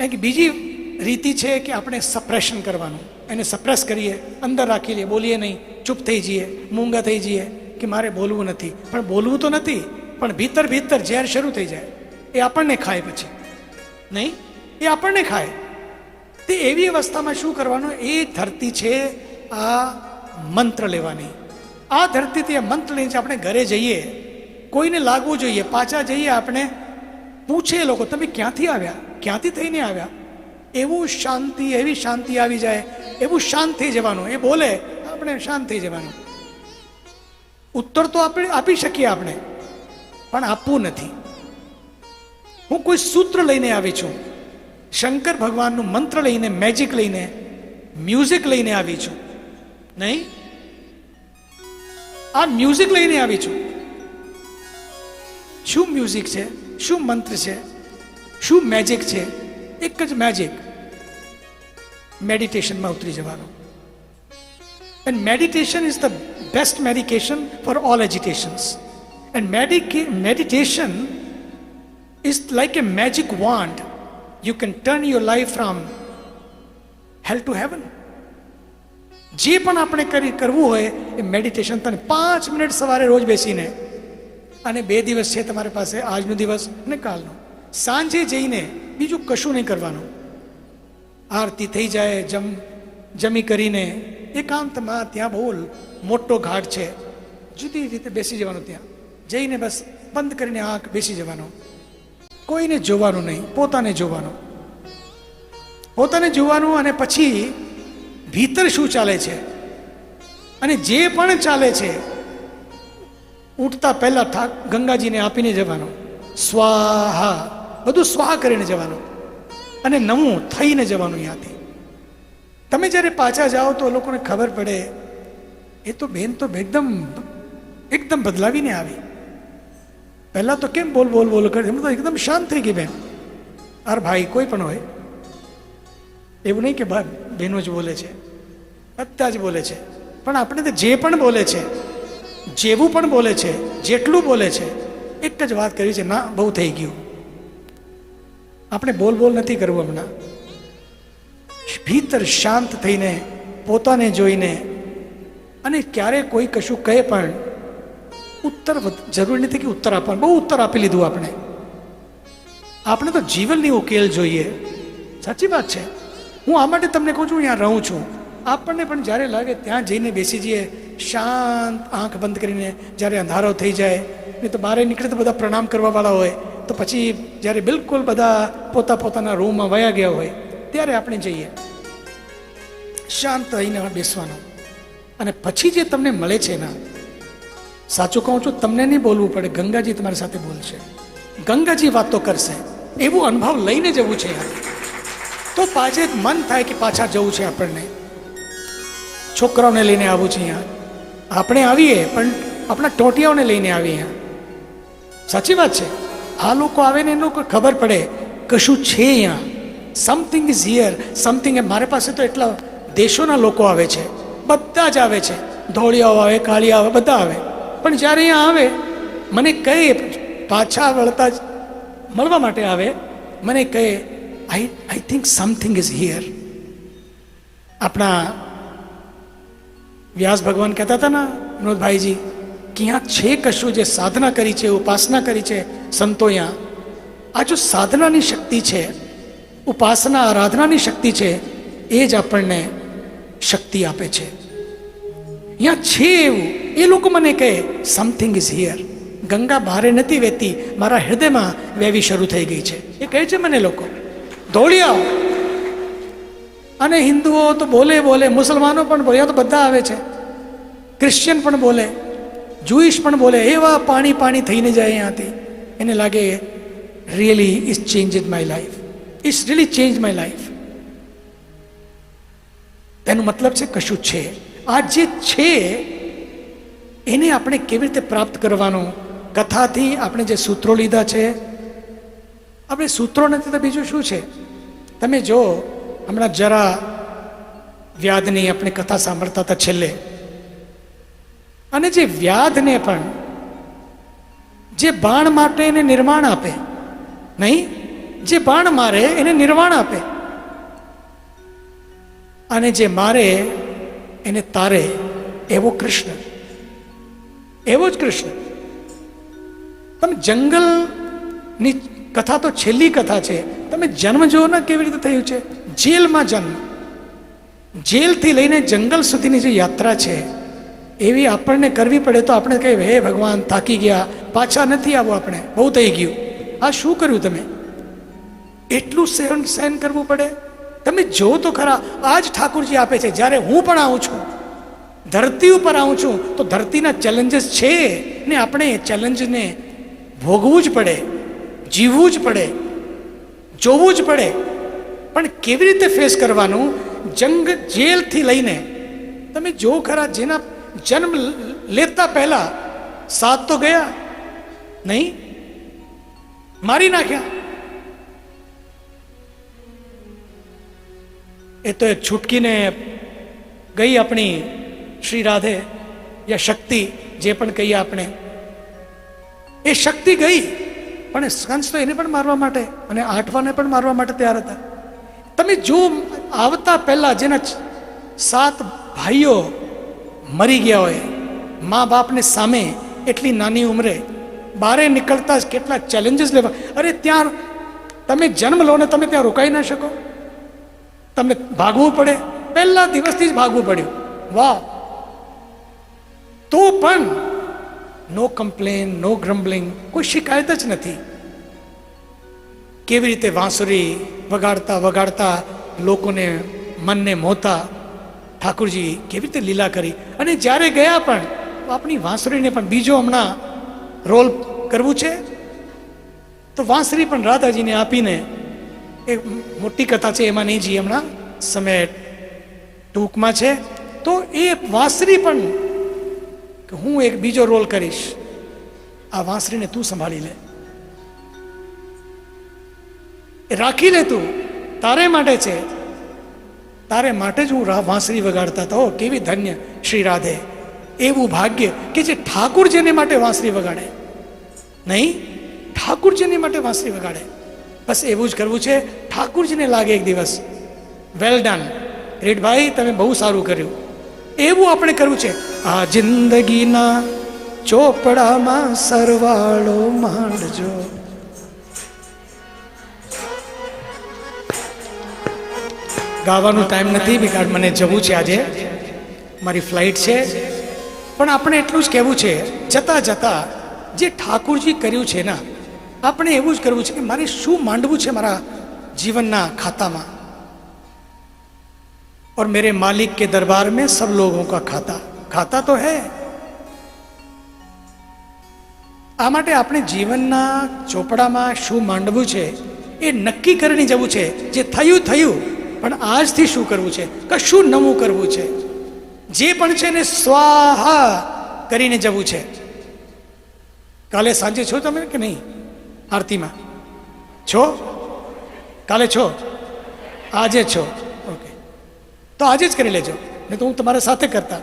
S3: એક બીજી રીતિ છે કે આપણે સપ્રેશન કરવાનું. એને સપ્રેસ કરીએ, અંદર રાખી લઈએ, બોલીએ નહીં, ચૂપ થઈ જઈએ, મૂંગા થઈ જઈએ કે મારે બોલવું નથી. પણ બોલવું તો નથી, પણ ભીતર ભીતર ઝેર શરૂ થઈ જાય, એ આપણને ખાય પછી. નહીં, એ આપણને ખાય. તે એવી અવસ્થામાં શું કરવાનું? એ ધરતી છે આ મંત્ર લેવાની. આ ધરતીથી આ મંત્ર લઈને આપણે ઘરે જઈએ, કોઈને લાગવું જોઈએ, પાછા જઈએ, આપણે પૂછે લોકો, તમે ક્યાંથી આવ્યા, ક્યાંથી થઈને આવ્યા? એવું શાંતિ, એવી શાંતિ આવી જાય, એવું શાંત થઈ જવાનું. એ બોલે, આપણે શાંત થઈ જવાનું. ઉત્તર તો આપણે આપી શકીએ આપણે, પણ આપવું નથી. હું કોઈ સૂત્ર લઈને આવી છું, શંકર ભગવાનનું મંત્ર લઈને, મેજિક લઈને, મ્યુઝિક લઈને આવી છું. નહીં, આ મ્યુઝિક લઈને આવી છું. શું મ્યુઝિક છે, શું મંત્ર છે, શું મેજિક છે? એક જ મેજિક, મેડિટેશનમાં ઉતરી જવાનું. And meditation is the best medication for all agitations. And meditation is like a magic wand. You can turn your life from hell to heaven. જે પણ આપણે કરવું હોય એ મેડિટેશન. તને 5 મિનિટ સવારે રોજ બેસીને, અને 2 દિવસ છે તમારી પાસે, આજનો દિવસ ને કાલનો, સાંજે જઈને બીજું કશું નહીં કરવાનું. આરતી થઈ જાય, જમી કરીને એકાંતમાં, ત્યાં બહુ મોટો ઘાટ છે, જુદી રીતે બેસી જવાનું. ત્યાં જઈને બસ બંધ કરીને આંખ બેસી જવાનું. કોઈને જોવાનું નહીં, પોતાને જોવાનું. પોતાને જોવાનું. અને પછી ભીતર શું ચાલે છે, અને જે પણ ચાલે છે, ઉઠતા પહેલા ગંગાજીને આપીને જવાનું. સ્વાહા, બધું સ્વાહા કરીને જવાનું, અને નવું થઈને જવાનું. અહીંયાથી તમે જ્યારે પાછા જાઓ તો લોકોને ખબર પડે, એ તો બેન તો એકદમ બદલાવીને આવી. પહેલા તો કેમ બોલ કરે, એમ તો એકદમ શાંત થઈ ગઈ બેન. અર ભાઈ કોઈ પણ હોય, એવું નહીં કે બહેનો જ બોલે છે, બધા જ બોલે છે. પણ આપણે તો જે પણ બોલે છે, જેવું પણ બોલે છે, જેટલું બોલે છે, એક જ વાત કરી છે, ના બહુ થઈ ગયું. આપણે બોલ નથી કરવું હમણાં. ભીતર શાંત થઈને, પોતાને જોઈને. અને ક્યારે કોઈ કશું કહે પણ ઉત્તર, જરૂરી નથી કે ઉત્તર આપવાનું. બહુ ઉત્તર આપી લીધું આપણે તો જીવનની ઉકેલ જોઈએ. સાચી વાત છે. હું આ માટે તમને કહું છું, અહીંયા રહું છું. આપણને પણ જ્યારે લાગે ત્યાં જઈને બેસી જઈએ, શાંત આંખ બંધ કરીને. જ્યારે અંધારો થઈ જાય, નહીં તો બહાર નીકળે તો બધા પ્રણામ કરવાવાળા હોય, તો પછી જ્યારે બિલકુલ બધા પોતાના રૂમમાં વયા ગયા હોય ત્યારે આપણે જઈએ, શાંત રહીને બેસવાનું. અને પછી જે તમને મળે છે ને, સાચું કહું છું, તમને નહીં બોલવું પડે, ગંગાજી તમારી સાથે બોલશે, ગંગાજી વાતો કરશે. એવું અનુભવ લઈને જવું છે યાર. તો પાછે મન થાય કે પાછા જવું છે આપણને. છોકરાઓને લઈને આવું છે અહીંયા, આપણે આવીએ પણ આપણા ટોટિયાઓને લઈને આવીએ અહીંયા. સાચી વાત છે. આ લોકો આવે ને એનું ખબર પડે કશું છે અહીંયા, સમથિંગ ઇઝ હિયર, સમથિંગ. મારે પાસે તો એટલા દેશોના લોકો આવે છે, બધા જ આવે છે, ધોળિયાઓ આવે, કાળિયા આવે, બધા આવે. પણ જ્યારે અહીંયા આવે મને કહે, પાછા વળતા જ મળવા માટે આવે, મને કહે I think something is here. આપણા વ્યાસ ભગવાન કહેતા હતા ને વિનોદભાઈજી, કે અહીંયા છે કશું જે સાધના કરી છે, ઉપાસના કરી છે સંતો અહીંયા. આ જો સાધનાની શક્તિ છે, ઉપાસના આરાધનાની શક્તિ છે, એ જ આપણને શક્તિ આપે છે. અહીંયા છે એવું. એ લોકો મને કહે સમથિંગ ઇઝ હિયર. ગંગા બહારે નથી વહેતી, મારા હૃદયમાં વહેવી શરૂ થઈ ગઈ છે, એ કહે છે મને લોકો. ધોળિયાઓ અને હિન્દુઓ તો બોલે, મુસલમાનો પણ બોલે, તો બધા આવે છે, ક્રિશ્ચિયન પણ બોલે, જુઈશ પણ બોલે. એવા પાણી થઈને જાય અહીંયાથી. એને લાગે really it's changed my life, it's really change my life. તેનો મતલબ છે કશું છે. આ જે છે એને આપણે કેવી રીતે પ્રાપ્ત કરવાનું? કથાથી આપણે જે સૂત્રો લીધા છે, આપણે સૂત્રો નથી તો બીજું શું છે? તમે જો હમણાં જરા વ્યાધની આપણે કથા સાંભળતા હતા છેલ્લે, અને જે વ્યાધને પણ જે બાણ માટે એને નિર્માણ આપે નહીં, જે બાણ મારે એને નિર્વાણ આપે, અને જે મારે એને તારે, એવો કૃષ્ણ, એવો જ કૃષ્ણ. તમે જંગલની કથા તો છેલ્લી કથા છે. તમે જન્મ જુઓ ને કેવી રીતે થયું છે. જેલમાં જન્મ, જેલથી લઈને જંગલ સુધીની જે યાત્રા છે એવી આપણને કરવી પડે તો આપણે કહીએ હે ભગવાન થાકી ગયા, પાછા નથી આવો, આપણે બહુ થઈ ગયું. આ શું કર્યું તમે? એટલું સહન કરવું પડે. તમે જો તો ખરા, આ જ ઠાકુરજી આપે છે. જ્યારે હું પણ આવું છું, ધરતી ઉપર આવું છું, તો ધરતીના ચેલેન્જીસ છે ને આપણે એ ચેલેન્જને ભોગવું જ પડે, જીવવું જ પડે, જોવું જ પડે. પણ કેવી રીતે ફેસ કરવાનું? જેલથી લઈને તમે જો ખરા, જેના જન્મ લેતા પહેલા 7 તો ગયા નહીં, મારી નાખ્યા. એ તો એક છૂટકીને ગઈ આપણી શ્રી રાધે યા શક્તિ, જે પણ કહીએ આપણે, એ શક્તિ ગઈ. પણ કંસ તો એને પણ મારવા માટે અને આઠવાને પણ મારવા માટે તૈયાર હતા. તમે જો આવતા પહેલા જેના 7 ભાઈઓ મરી ગયા હોય, મા બાપને સામે એટલી નાની ઉંમરે, બારે નીકળતા જ કેટલા ચેલેન્જીસ લેવા. અરે ત્યાં તમે જન્મ લો ને તમે ત્યાં રોકાઈ ના શકો, તમને ભાગવું પડે. પહેલા દિવસથી જ ભાગવું પડ્યું. વાહ! તો પણ નો કમ્પ્લેન, નો ગ્રમ્બલિંગ, કોઈ શિકાયત જ નથી. કેવી રીતે વાંસુરી વગાડતા લોકોને મનને મોહતા ઠાકુરજી કેવી રીતે લીલા કરી. અને જ્યારે ગયા પણ આપણી વાંસુરીને પણ બીજો હમણાં રોલ કરવું છે, તો વાંસરી પણ રાધાજીને આપીને, એ મોટી કથા છે, એમાં નહીં જઈએ હમણાં, સમય ટૂંકમાં છે. તો એ વાંસરી પણ હું એક બીજો રોલ કરીશ, આ વાંસરીને તું સંભાળી લે, એ રાખી લે, તું તારે માટે છે, તારે માટે જ હું વાંસરી વગાડતા હતા. ઓ કેવી ધન્ય શ્રી રાધે! એવું ભાગ્ય કે જે ઠાકુરજીને માટે વાંસરી વગાડે, નહીં ઠાકુરજીને માટે વાંસરી વગાડે. બસ એવું જ કરવું છે. ઠાકુરજીને લાગે એક દિવસ વેલ ડન રીટભાઈ, તમે બહુ સારું કર્યું, એવું આપણે કરવું છે. આ જિંદગીના ચોપડામાં સરવાળો માંડજો. ગાવાનો ટાઈમ નથી, બિકાઝ મને જવું છે, આજે મારી ફ્લાઇટ છે. પણ આપણે એટલું જ કહેવું છે, જતા જતા જે ઠાકુરજી કર્યું છે ના, આપણે એવું જ કરવું છે કે મારે શું માંડવું છે મારા જીવનના ખાતામાં, और मेरे मालिक के दरबार में सब लोगों का खाता तो है। આ માટે આપણે જીવનના ચોપડામાં શું માંડવું છે એ નક્કી કરીને જવું છે. જે થયું થયું, પણ આજથી શું કરવું છે, કશું નવું કરવું છે. જે પણ છે ને સ્વાહા કરીને જવું છે. કાલે સાંજે છો તમે કે નહીં? આરતીમાં છો? કાલે છો? આજે છો? ઓકે, તો આજે જ કરી લેજો, નહીં તો હું તમારા સાથે કરતા.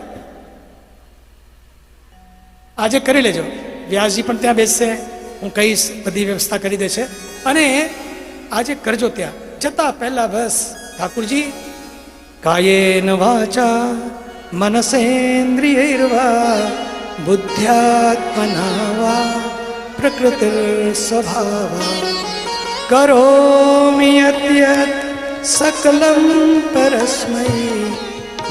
S3: આજે કરી લેજો. વ્યાસજી પણ ત્યાં બેસશે, હું કહીશ, બધી વ્યવસ્થા કરી દેશે. અને આજે કરજો. ત્યાં જતા પહેલા બસ ઠાકુરજી કાયેન વાચા મનસેન્દ્રિયૈર્વા બુદ્ધ્યાત્મના વા પ્રકૃતિર સ્વભાવા કરોમિ યત્યત સકલં પરસ્મૈ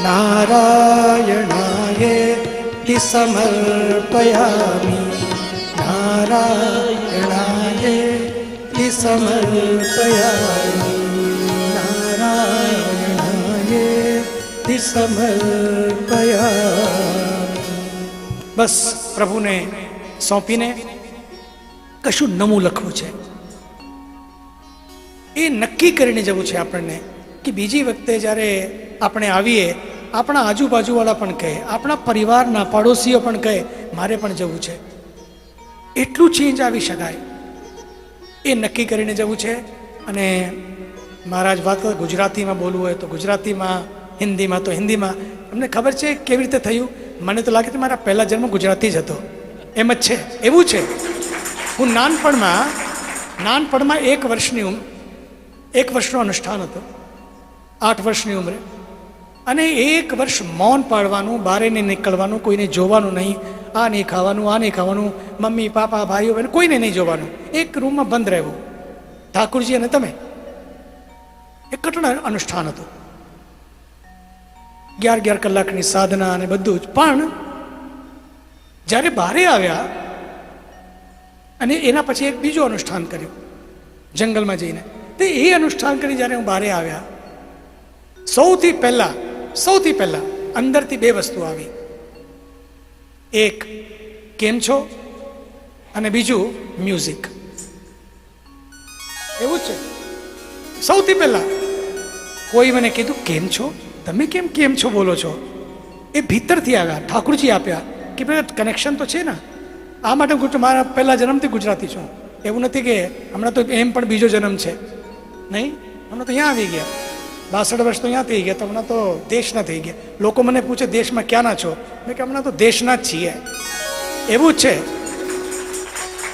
S3: નારાયણાયેતિ સમર્પયામિ નારાયણાયેતિ સમર્પયામિ નારાયણાયેતિ સમર્પયામિ. બસ પ્રભુને સોંપીને કશું નવું લખવું છે. એ નક્કી કરીને જવું છે આપણને કે બીજી વખતે જ્યારે આપણે આવીએ, આપણા આજુબાજુવાળા પણ કહે, આપણા પરિવારના પડોશીઓ પણ કહે, મારે પણ જવું છે. એટલું ચેન્જ આવી શકાય, એ નક્કી કરીને જવું છે. અને મહારાજ વાત ગુજરાતીમાં બોલવું હોય તો ગુજરાતીમાં, હિન્દીમાં તો હિન્દીમાં. તમને ખબર છે કેવી રીતે થયું? મને તો લાગે છે મારા પહેલા જન્મ ગુજરાતી જ હતો, એમ જ છે, એવું છે. હું નાનપણમાં 1 વર્ષનો અનુષ્ઠાન હતો, 8 વર્ષની ઉંમરે. અને 1 વર્ષ મૌન પાડવાનું, બહાર નહીં નીકળવાનું, કોઈને જોવાનું નહીં, આ નહીં ખાવાનું, આ નહીં ખાવાનું, મમ્મી પાપા ભાઈઓ બહેન કોઈને નહીં જોવાનું, એક રૂમમાં બંધ રહેવું, ઠાકુરજી અને તમે. એક કઠણ અનુષ્ઠાન હતું, 11 કલાકની સાધના અને બધું જ. પણ જ્યારે બહાર આવ્યા અને એના પછી એક બીજું અનુષ્ઠાન કર્યું જંગલમાં જઈને, તો એ અનુષ્ઠાન કરી જ્યારે હું બહાર આવ્યા, સૌથી પહેલા અંદરથી 2 વસ્તુ આવી. એક કેમ છો, અને બીજું મ્યુઝિક. એવું છે. સૌથી પહેલા કોઈ મને કીધું કેમ છો, તમે કેમ છો બોલો છો? એ ભીતરથી આવ્યા, ઠાકુરજી આપ્યા કે ભાઈ કનેક્શન તો છે ને. આ માટે હું મારા પહેલા જન્મથી ગુજરાતી છું. એવું નથી કે હમણાં તો એમ પણ બીજો જન્મ છે, નહીં. હમણાં તો અહીંયા આવી ગયા, 62 વર્ષ તો અહીંયા થઈ ગયા, તો હમણાં તો દેશના થઈ ગયા. લોકો મને પૂછે દેશમાં ક્યાંના છો? મેં કે હમણાં તો દેશના જ છીએ. એવું જ છે.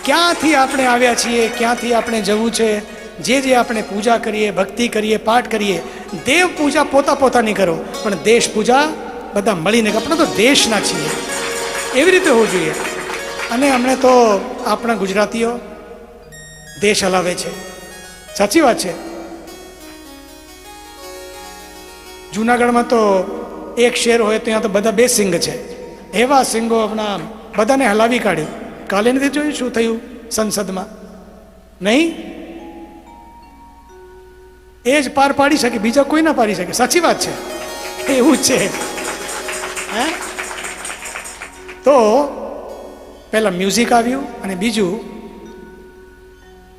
S3: ક્યાંથી આપણે આવ્યા છીએ, ક્યાંથી આપણે જવું છે. જે આપણે પૂજા કરીએ, ભક્તિ કરીએ, પાઠ કરીએ, દેવ પૂજા પોતાની કરો, પણ દેશ પૂજા બધા મળીને. આપણે તો દેશના છીએ, એવી રીતે હોવું જોઈએ. અને અમને તો આપણા ગુજરાતીઓ દેશ હલાવે છે. સાચી વાત છે. જૂનાગઢમાં તો એક શેર હોય તો ત્યાં તો બધા 2 સિંગ છે. એવા સિંગો આપણા બધાને હલાવી કાઢ્યું. કાલે નથી જોયું શું થયું સંસદમાં? નહીં, એ જ પાર પાડી શકે, બીજા કોઈ ના પાડી શકે. સાચી વાત છે, એવું જ છે. હે, તો પહેલા મ્યુઝિક આવ્યું અને બીજું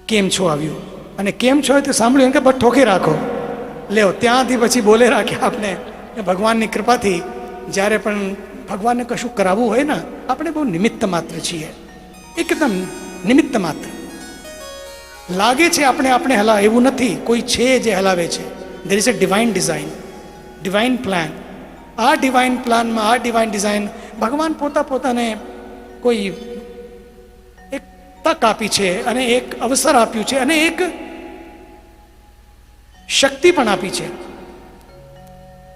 S3: કેમ છો આવ્યું. અને કેમ છો તે સાંભળ્યું કે બસ ઠોકી રાખો, લેવો. ત્યાંથી પછી બોલે રાખ્યા આપણે. ભગવાનની કૃપાથી જ્યારે પણ ભગવાનને કશું કરાવવું હોય ને, આપણે બહુ નિમિત્ત માત્ર છીએ, એકદમ નિમિત્ત માત્ર. લાગે છે આપણે હલાવે, એવું નથી. કોઈ છે જે હલાવે છે. There is a divine design, divine plan. આ ડિવાઇન પ્લાનમાં, આ ડિવાઇન ડિઝાઇન, ભગવાન પોતાને કોઈ એક તક આપી છે, અને એક અવસર આપ્યું છે, અને એક શક્તિ પણ આપી છે.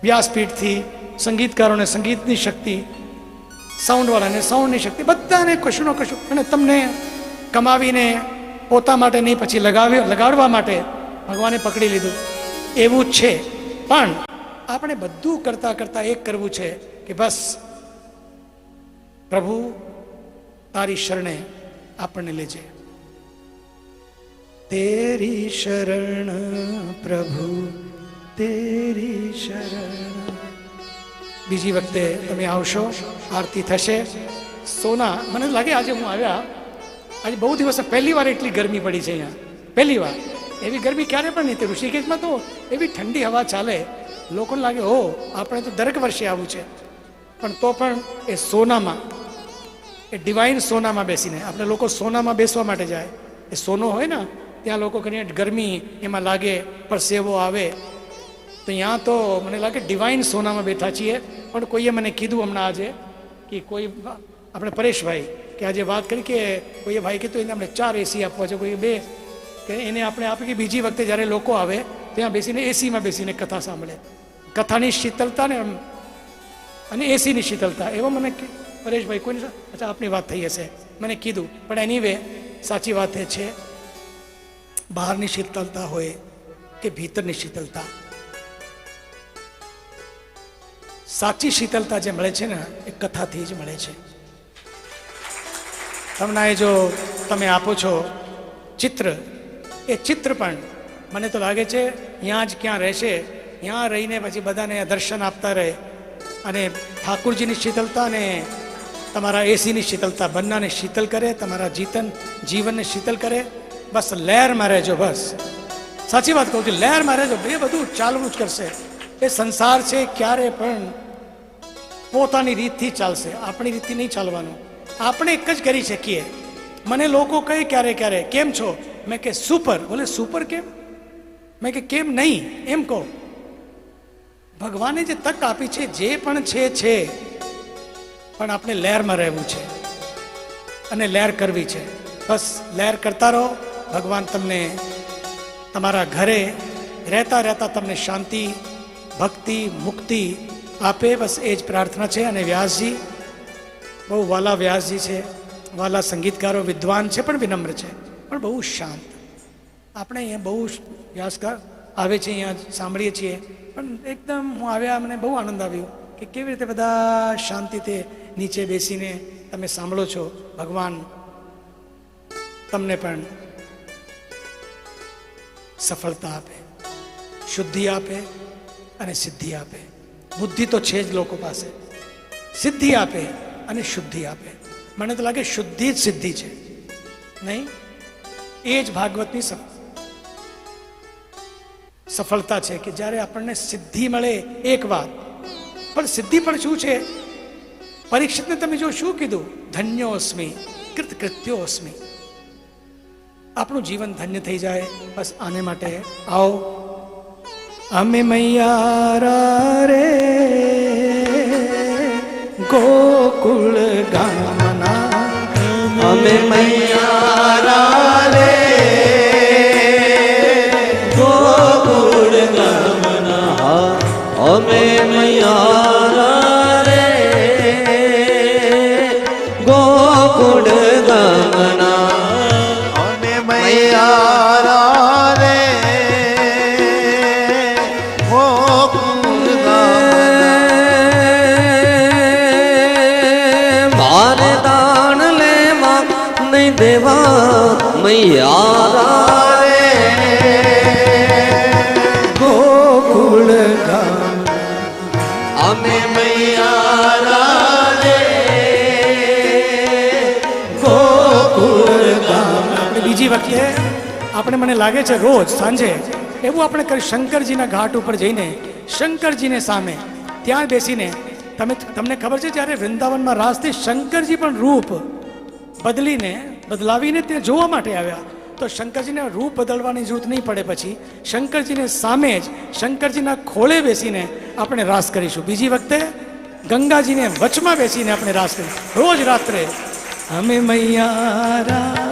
S3: વ્યાસપીઠથી સંગીતકારોને સંગીતની શક્તિ, સાઉન્ડવાળાને સાઉન્ડની શક્તિ, બધાને કશુંનો કશું. અને તમને કમાવીને પોતા માટે નહીં, પછી લગાડવા માટે ભગવાને પકડી લીધું. એવું જ છે. પણ આપણે બધું કરતા એક કરવું છે કે બસ પ્રભુ તારી શરણે આપણને લેજે. તેરી શરણ પ્રભુ તેરી શરણ. બીજી વખતે તમે આવશો, આરતી થશે. સોના, મને લાગે આજે હું આવ્યા, આજે બહુ દિવસ પહેલી વાર એટલી ગરમી પડી છે અહીંયા, પહેલી વાર. એવી ગરમી ક્યારે પણ નહીં. ઋષિકેશમાં તો એવી ઠંડી હવા ચાલે, લોકોને લાગે હો આપણે તો દરેક વર્ષે આવું છે. પણ તો પણ એ સોનામાં, એ ડિવાઇન સોનામાં બેસીને, આપણે લોકો સોનામાં બેસવા માટે જાય. એ સોનો હોય ને ત્યાં લોકો કરીને ગરમી એમાં લાગે, પરસેવો આવે. તો ત્યાં તો મને લાગે ડિવાઇન સોનામાં બેઠા છીએ. પણ કોઈએ મને કીધું હમણાં આજે કે કોઈ આપણે પરેશભાઈ કે આજે વાત કરી કે કોઈએ ભાઈ કીધું એને આપણે 4 એસી આપવા છે, કોઈએ 2, કે એને આપણે આપી કે બીજી વખતે જ્યારે લોકો આવે ત્યાં બેસીને એસીમાં બેસીને કથા સાંભળે. કથાની શીતળતા ને અને એસીની શીતળતા, એવો મને પરેશભાઈ કોઈની, અચ્છા આપની વાત થઈ હશે, મને કીધું. પણ એની વે સાચી વાત એ છે, બહારની શીતળતા હોય કે ભીતરની શીતળતા, સાચી શીતળતા જે મળે છે ને એ કથાથી જ મળે છે. તમને એ જો તમે આપો છો ચિત્ર, એ ચિત્ર પણ મને તો લાગે છે ત્યાં જ ક્યાં રહેશે, ત્યાં રહીને પછી બધાને દર્શન આપતા રહે અને ઠાકુરજીની શીતળતા અને તમારા એસીની શીતળતા બંનેને શીતલ કરે, તમારા જીવનને શીતલ કરે. બસ લહેરમાં રહેજો, બસ સાચી વાત કહું છું, લહેરમાં રહેજો. એ બધું ચાલવું જ કરશે. એ સંસાર છે ક્યારે પણ પોતાની રીતથી ચાલશે, આપણી રીતથી નહીં ચાલવાનું. આપણે એક જ કરી શકીએ. મને લોકો કહે ક્યારે ક્યારે કેમ છો, મેં કે સુપર. બોલે સુપર કેમ? મેં કે કેમ નહીં એમ કહો. ભગવાને જે તક આપી છે જે પણ છે, પણ આપણે લહેરમાં રહેવું છે અને લહેર કરવી છે. બસ લહેર કરતા રહો. ભગવાન તમને તમારા ઘરે રહેતા રહેતા તમને શાંતિ, ભક્તિ, મુક્તિ આપે. બસ એ જ પ્રાર્થના છે. અને વ્યાસજી બહુ વાલા વ્યાસજી છે, વાલા સંગીતકારો, વિદ્વાન છે પણ વિનમ્ર છે, પણ બહુ શાંત. આપણે અહીંયા બહુ વ્યાસકાર આવે છે, અહીંયા સાંભળીએ છીએ, પણ એકદમ હું આવ્યા, મને બહુ આનંદ આવ્યો કે કેવી રીતે બધા શાંતિથી નીચે બેસીને તમે સાંભળો છો. ભગવાન તમને પણ સફળતા આપે, શુદ્ધિ આપે અને સિદ્ધિ આપે. બુદ્ધિ તો છે જ લોકો પાસે, સિદ્ધિ આપે અને શુદ્ધિ આપે. મને તો લાગે શુદ્ધિ જ સિદ્ધિ છે નહીં? એ જ ભાગવતની સફળતા છે કે જ્યારે આપણને સિદ્ધિ મળે એક વાત. પણ સિદ્ધિ પણ શું છે? પરીક્ષિતને તમે જો શું કીધું, ધન્યોસ્મિ કૃતકૃત્યોસ્મિ. આપણું જીવન ધન્ય થઈ જાય. બસ આને માટે આવો. અમે મૈયારા રે ગોકુળ ગામના,
S2: અમે મૈયારા રે ગોકુળ ગામના, અમે મૈયારા રે ગોકુળ ગામના, અમે મૈયારા રે ગોકુળ ગામના. મારે દાન લેવા નહીં દેવા મૈયારા રે
S3: ગોકુળ ગામ,
S2: અમે મૈયારા રે ગોકુળ ગામ.
S3: આપણે બીજી વખતે આપણે મને લાગે છે રોજ સાંજે એવું આપણે કરી શંકરજીના ઘાટ ઉપર જઈને શંકરજીને સામે ત્યાં બેસીને તમને ખબર છે જ્યારે વૃંદાવનમાં રાસથી શંકરજી પણ રૂપ બદલાવીને ત્યાં જોવા માટે આવ્યા. તો શંકરજીને રૂપ બદલવાની જરૂર નહીં પડે. પછી શંકરજીને સામે જ શંકરજીના ખોળે બેસીને આપણે રાસ કરીશું. બીજી વખતે ગંગાજીને વચમાં બેસીને આપણે રાસ કરીશું રોજ રાત્રે. અમે મૈયારા